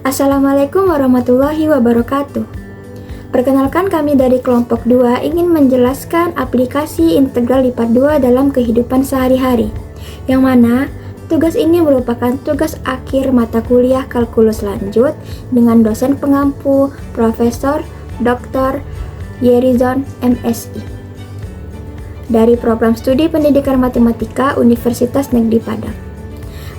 Assalamualaikum warahmatullahi wabarakatuh. Perkenalkan, kami dari kelompok 2 ingin menjelaskan aplikasi integral lipat 2 dalam kehidupan sehari-hari, yang mana tugas ini merupakan tugas akhir mata kuliah kalkulus lanjut dengan dosen pengampu Profesor Dr. Yerizon MSI dari Program Studi Pendidikan Matematika Universitas Negeri Padang.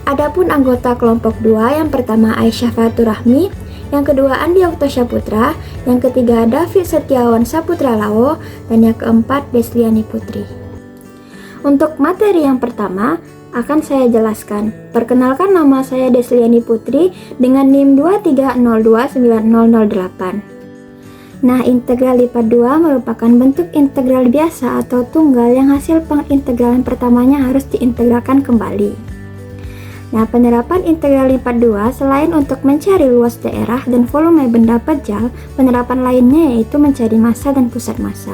Adapun anggota kelompok 2, yang pertama Aisyah Fatur Rahmi, yang kedua Andi Oktasya Putra, yang ketiga David Setiawan Saputra Lawo, dan yang keempat Desliani Putri. Untuk materi yang pertama akan saya jelaskan. Perkenalkan, nama saya Desliani Putri dengan NIM 23029008. Nah, integral lipat 2 merupakan bentuk integral biasa atau tunggal yang hasil pengintegralan pertamanya harus diintegralkan kembali. Nah, penerapan integral lipat 2 selain untuk mencari luas daerah dan volume benda pejal, penerapan lainnya yaitu mencari massa dan pusat massa.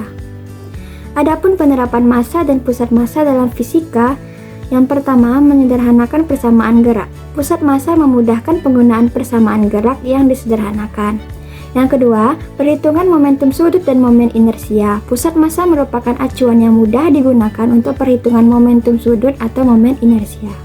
Adapun penerapan massa dan pusat massa dalam fisika, yang pertama menyederhanakan persamaan gerak. Pusat massa memudahkan penggunaan persamaan gerak yang disederhanakan. Yang kedua, perhitungan momentum sudut dan momen inersia. Pusat massa merupakan acuan yang mudah digunakan untuk perhitungan momentum sudut atau momen inersia.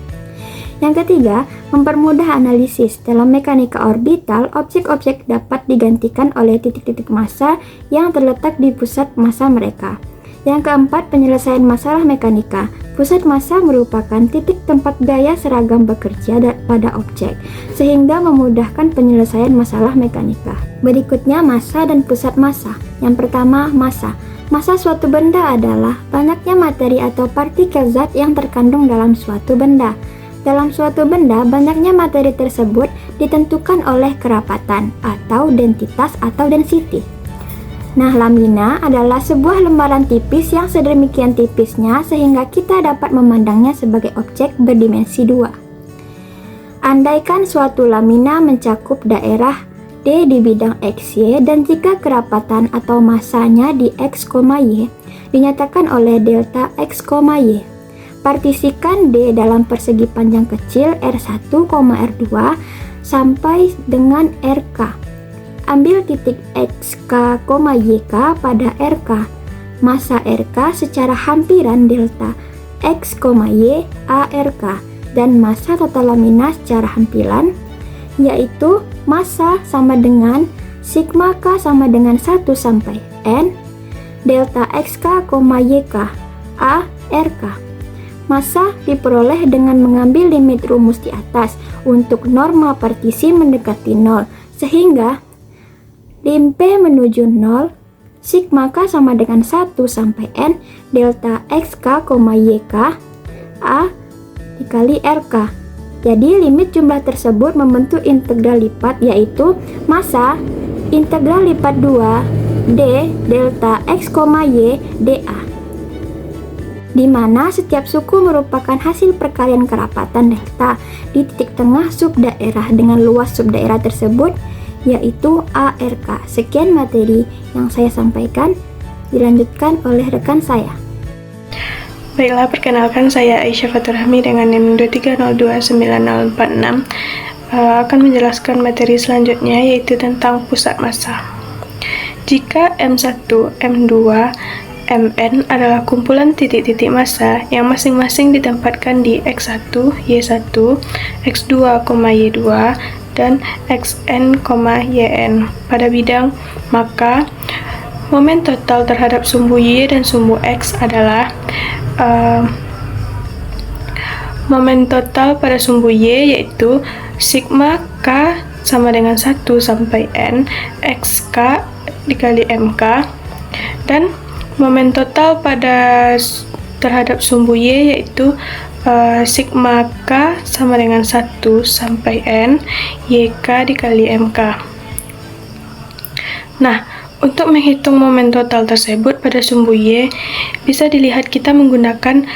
Yang ketiga, mempermudah analisis. Dalam mekanika orbital, objek-objek dapat digantikan oleh titik-titik massa yang terletak di pusat massa mereka. Yang keempat, penyelesaian masalah mekanika. Pusat massa merupakan titik tempat gaya seragam bekerja pada objek, sehingga memudahkan penyelesaian masalah mekanika. Berikutnya, massa dan pusat massa. Yang pertama, massa. Massa suatu benda adalah banyaknya materi atau partikel zat yang terkandung dalam suatu benda. Dalam suatu benda, banyaknya materi tersebut ditentukan oleh kerapatan atau densitas atau density. Nah, lamina adalah sebuah lembaran tipis yang sedemikian tipisnya sehingga kita dapat memandangnya sebagai objek berdimensi 2. Andaikan suatu lamina mencakup daerah D di bidang XY dan jika kerapatan atau massanya di X, Y dinyatakan oleh delta X, Y. Partisikan D dalam persegi panjang kecil R1, R2 sampai dengan RK. Ambil titik XK, YK pada RK. Massa RK secara hampiran delta X, Y, ARK. Dan massa total lamina secara hampiran yaitu massa sama dengan sigma K sama dengan 1 sampai N delta XK, YK, ARK. Massa diperoleh dengan mengambil limit rumus di atas untuk norma partisi mendekati 0, sehingga lim P menuju 0, sigma K sama dengan 1 sampai N, delta XK, YK, A dikali RK. Jadi limit jumlah tersebut membentuk integral lipat, yaitu massa integral lipat 2 D delta X, Y, dA. Di mana setiap suku merupakan hasil perkalian kerapatan delta di titik tengah subdaerah dengan luas subdaerah tersebut, yaitu ARK. Sekian materi yang saya sampaikan, dilanjutkan oleh rekan saya. Baiklah, perkenalkan saya Aisyah Fatur Rahmi dengan NIM 23029046 akan menjelaskan materi selanjutnya, yaitu tentang pusat massa. Jika M1, M2, Mn adalah kumpulan titik-titik massa yang masing-masing ditempatkan di X1, Y1, X2, Y2, dan Xn, Yn pada bidang, maka momen total terhadap sumbu Y dan sumbu X adalah momen total pada sumbu Y yaitu sigma K sama dengan 1 sampai N XK dikali MK, dan momen total terhadap sumbu Y yaitu sigma K sama dengan 1 sampai N YK dikali MK. Nah, untuk menghitung momen total tersebut pada sumbu Y, bisa dilihat kita menggunakan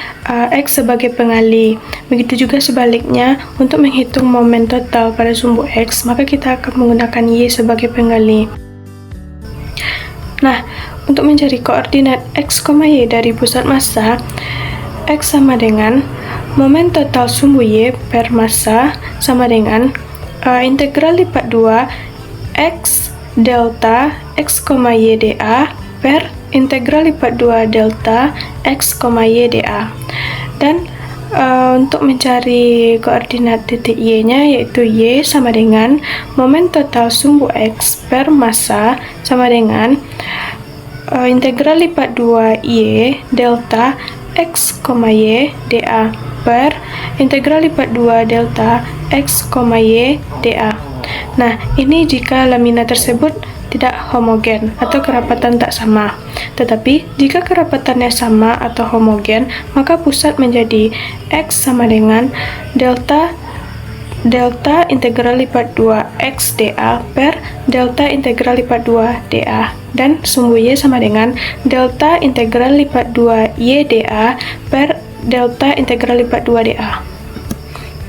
X sebagai pengali. Begitu juga sebaliknya, untuk menghitung momen total pada sumbu X, maka kita akan menggunakan Y sebagai pengali. Nah, untuk mencari koordinat X, Y dari pusat massa, X sama dengan momen total sumbu Y per massa sama dengan integral lipat 2 X delta X, Y dA per integral lipat 2 delta X, Y dA. Dan untuk mencari koordinat titik Y-nya, yaitu Y sama dengan momen total sumbu X per massa sama dengan integral lipat 2 Y delta X, Y dA per integral lipat 2 delta X, Y dA. Nah, ini jika lamina tersebut tidak homogen atau kerapatan tak sama. Tetapi, jika kerapatannya sama atau homogen, maka pusat menjadi X sama dengan delta integral lipat 2 X dA per delta integral lipat 2 dA. Dan sumbu Y sama dengan delta integral lipat 2 Y dA per delta integral lipat 2 dA.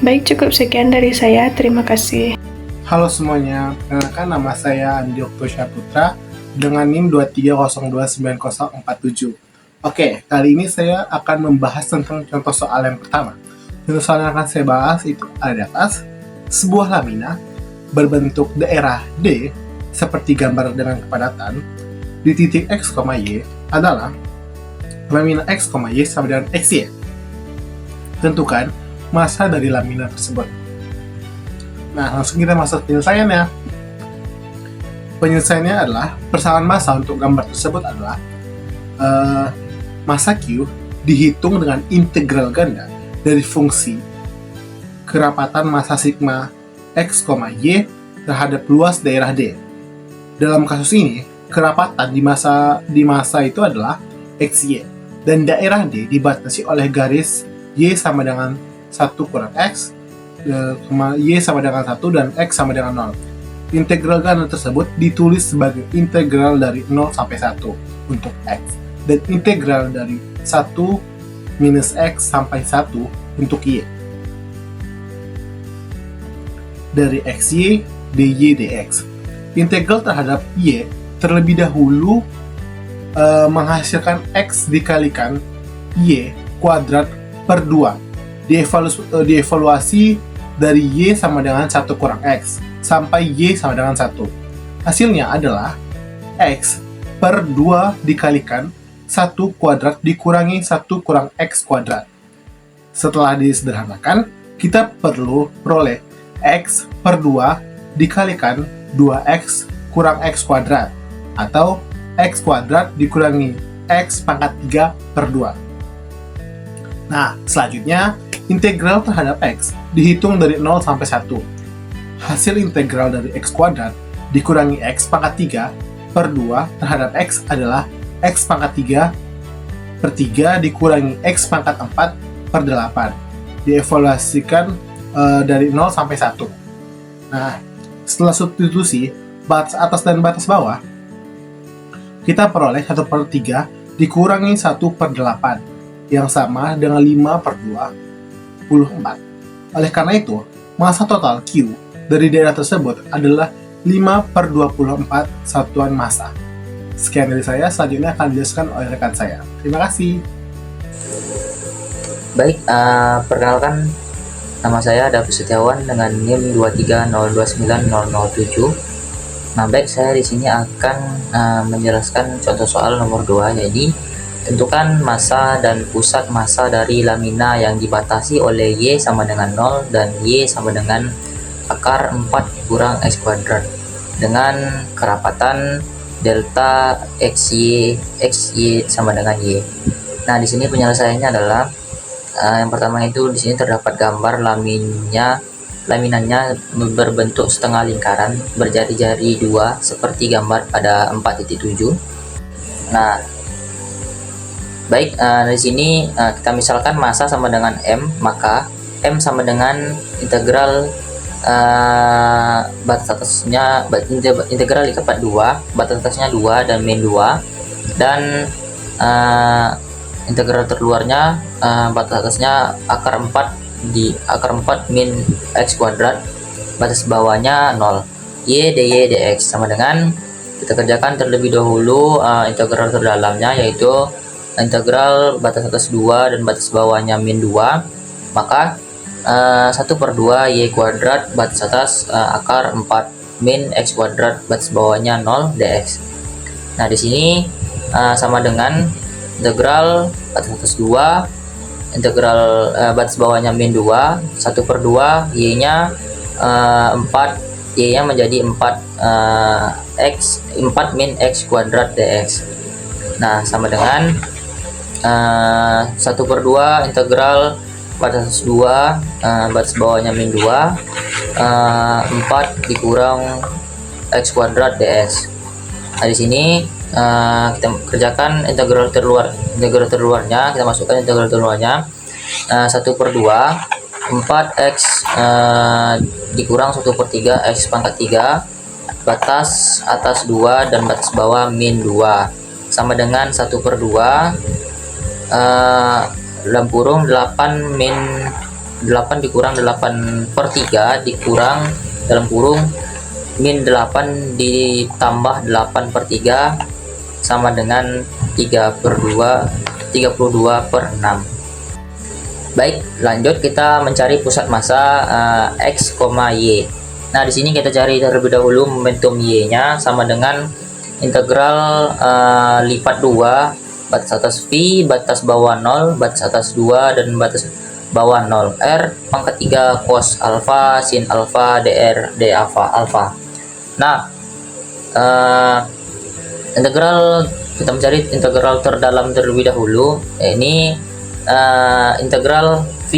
Baik, cukup sekian dari saya. Terima kasih. Halo semuanya, perkenalkan nama saya Andi Oktosya Putra dengan NIM 2302947. Oke, kali ini saya akan membahas tentang contoh soal yang pertama. Contoh soal yang akan saya bahas itu ada di atas. Sebuah lamina berbentuk daerah D seperti gambar dengan kepadatan di titik X, Y adalah lamina X, Y sama dengan XY. Tentukan massa dari lamina tersebut. Nah, langsung kita masuk penyelesaiannya. Penyelesaiannya adalah persamaan massa untuk gambar tersebut adalah massa Q dihitung dengan integral ganda dari fungsi kerapatan massa sigma X, Y terhadap luas daerah D. Dalam kasus ini, kerapatan di massa itu adalah XY dan daerah D dibatasi oleh garis Y sama dengan 1 kurang X, Y sama dengan 1 dan X sama dengan 0. Integral ganda tersebut ditulis sebagai integral dari 0 sampai 1 untuk X dan integral dari 1 minus X sampai 1 untuk Y. Dari XY, DY, DX. Integral terhadap Y terlebih dahulu menghasilkan X dikalikan Y kuadrat per 2. Dievaluasi dari Y sama dengan 1 kurang X sampai Y sama dengan 1. Hasilnya adalah X per 2 dikalikan 1 kuadrat dikurangi 1 kurang X kuadrat. Setelah disederhanakan, kita perlu peroleh X per 2 dikalikan 2X kurang X kuadrat atau X kuadrat dikurangi X pangkat 3 per 2. Nah, selanjutnya integral terhadap X dihitung dari 0 sampai 1. Hasil integral dari X kuadrat dikurangi X pangkat 3 per 2 terhadap X adalah X pangkat 3 per 3 dikurangi X pangkat 4 per 8. Dievaluasikan dari 0 sampai 1. Nah, setelah substitusi batas atas dan batas bawah, kita peroleh 1 per 3 dikurangi 1 per 8 yang sama dengan 5 per 24. Oleh karena itu, massa total Q dari daerah tersebut adalah 5 per 24 satuan massa. Sekian dari saya, selanjutnya akan dijelaskan oleh rekan saya. Terima kasih. Baik, perkenalkan nama saya David Setiawan dengan NIM 2302907. Nah, baik, saya di sini akan menjelaskan contoh soal nomor 2. Jadi, tentukan massa dan pusat massa dari lamina yang dibatasi oleh Y sama dengan 0 dan Y sama dengan akar 4 kurang X kuadrat dengan kerapatan delta XY sama dengan Y. Nah, di sini penyelesaiannya adalah yang pertama itu di sini terdapat gambar laminanya berbentuk setengah lingkaran berjari-jari 2 seperti gambar pada 4.7. Nah, baik, di sini kita misalkan massa sama dengan M, maka M sama dengan integral batas atasnya integral dikalikan 2, batas atasnya 2 dan min 2, dan integral terluarnya batas atasnya akar 4 di akar 4 min X kuadrat, batas bawahnya 0. Y dy dx sama dengan, kita kerjakan terlebih dahulu integral terdalamnya, yaitu integral batas atas 2 dan batas bawahnya min 2, maka 1/2 y kuadrat batas atas akar 4 min x kuadrat batas bawahnya 0 dx. Nah, di sini sama dengan integral batas atas 2 integral batas bawahnya min 2 1/2 y-nya 4 y-nya menjadi 4 x 4 min x kuadrat dx. Nah, sama dengan 1/2 integral batas atas 2 batas bawahnya min 2 4 dikurang x kuadrat dx. Nah, di sini kita kerjakan integral terluarnya, kita masukkan integral terluarnya 1/2 4x dikurang 1/3 x pangkat 3 batas atas 2 dan batas bawah min 2 sama dengan 1/2 dalam kurung 8 dikurang 8/3 dikurang dalam kurung min 8 ditambah 8/3 sama dengan 32/6. Baik, lanjut kita mencari pusat massa x, y. Nah, di sini kita cari terlebih dahulu momentum y-nya sama dengan integral lipat 2 batas atas v, batas bawah 0, batas atas 2 dan batas bawah 0 r pangkat 3 cos alfa sin alfa dr d alfa. Nah, integral kita mencari integral terdalam terlebih dahulu. Ini integral v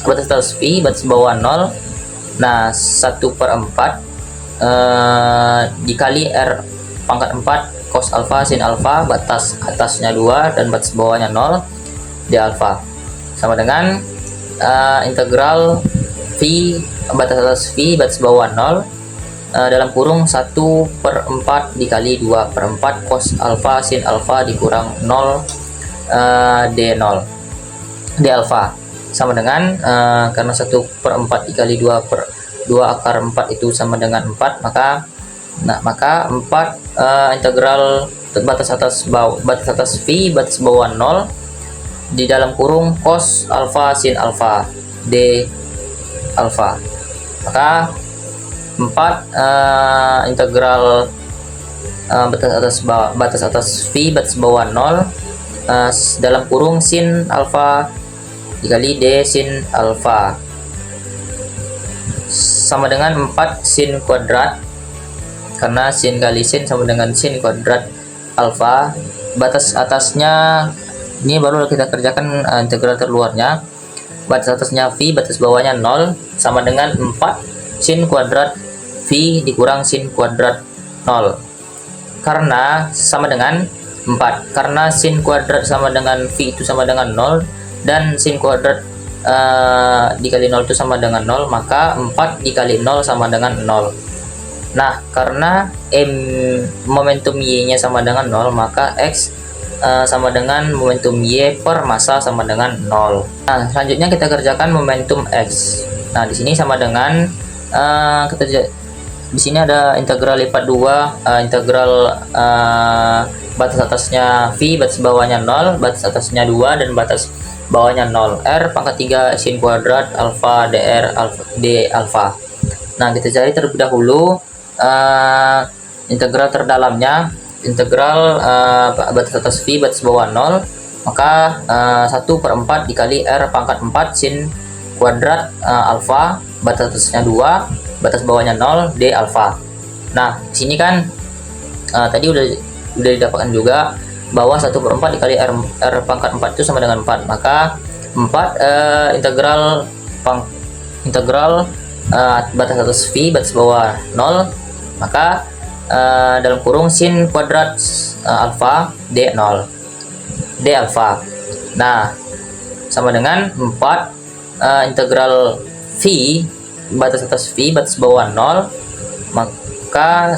batas atas v batas bawah 0. Nah, 1/4 dikali r pangkat 4 cos alfa sin alfa batas atasnya 2 dan batas bawahnya 0 d alfa sama dengan integral v batas atas v batas bawah 0 dalam kurung 1/4 dikali 2/4 cos alfa sin alfa dikurang 0 d0 d alfa sama dengan karena 1/4 dikali 2 akar 4 itu sama dengan 4, maka 4 integral batas atas v batas bawah 0 di dalam kurung cos alfa sin alfa d alfa, maka 4 integral batas atas v batas bawah 0 dalam kurung sin alfa dikali d sin alfa sama dengan 4 sin kuadrat, karena sin kali sin sama dengan sin kuadrat alfa. Batas atasnya ini baru kita kerjakan integral terluarnya. Batas atasnya v, batas bawahnya 0 sama dengan 4 sin kuadrat v dikurang sin kuadrat 0, karena sama dengan 4, karena sin kuadrat sama dengan v itu sama dengan 0 dan sin kuadrat dikali 0 itu sama dengan 0, maka 4 dikali 0 sama dengan 0. Nah, karena momentum y nya sama dengan 0, maka x sama dengan momentum y per massa sama dengan 0. Nah, selanjutnya kita kerjakan momentum x. Nah, di sini sama dengan di sini ada integral lipat 2 integral batas atasnya v, batas bawahnya 0, batas atasnya 2 dan batas bawahnya 0 r pangkat 3 sin kuadrat alfa dr d alfa. Nah, kita cari terlebih dahulu integral terdalamnya. Integral batas atas v batas bawah 0, maka 1/4 dikali r pangkat 4 sin kuadrat alfa batas atasnya 2 batas bawahnya 0 d alfa. Nah, di sini kan tadi udah didapatkan juga bahwa 1/4 dikali r pangkat 4 itu sama dengan 4, maka 4 integral batas atas v batas bawah 0, maka dalam kurung sin kuadrat alfa d0 d alfa. Nah, sama dengan 4 integral v batas atas v batas bawah 0, maka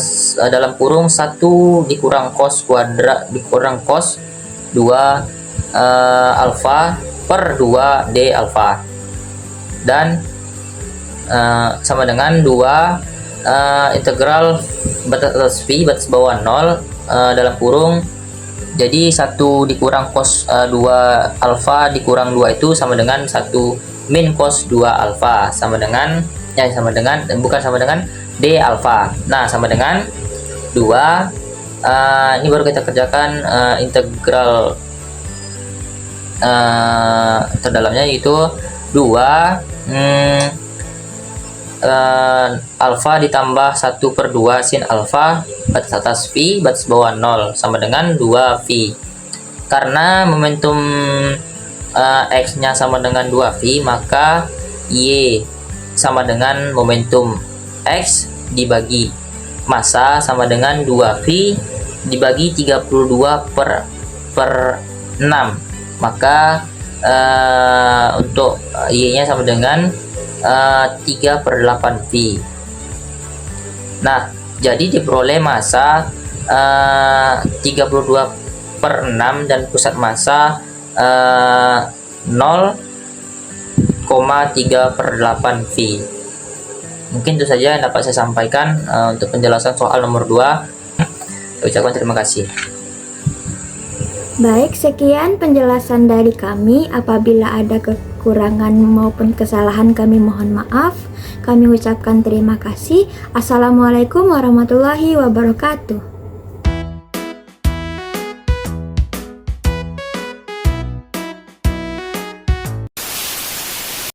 dalam kurung 1 dikurang cos kuadrat dikurang cos 2 alfa per 2 d alfa, dan sama dengan 2 integral batas atas v batas bawah 0 dalam kurung Jadi 1 dikurang cos 2 alfa dikurang 2 itu sama dengan 1 min cos 2 alfa sama dengan bukan sama dengan D alfa. Nah, sama dengan 2 ini baru kita kerjakan integral terdalamnya, yaitu 2 alfa ditambah 1/2 sin alfa batas atas V batas bawah 0 sama dengan 2 V. Karena momentum X nya sama dengan 2 V, maka Y sama dengan momentum X dibagi massa sama dengan 2 V dibagi 32 per 6, maka untuk Y nya sama dengan 3/8 V. Nah, jadi diperoleh massa 32/6 dan pusat massa 0,3/8 V. Mungkin itu saja yang dapat saya sampaikan untuk penjelasan soal nomor 2. Saya ucapkan terima kasih. Baik, sekian penjelasan dari kami. Apabila ada kekurangan maupun kesalahan, kami mohon maaf. Kami ucapkan terima kasih. Assalamualaikum warahmatullahi wabarakatuh.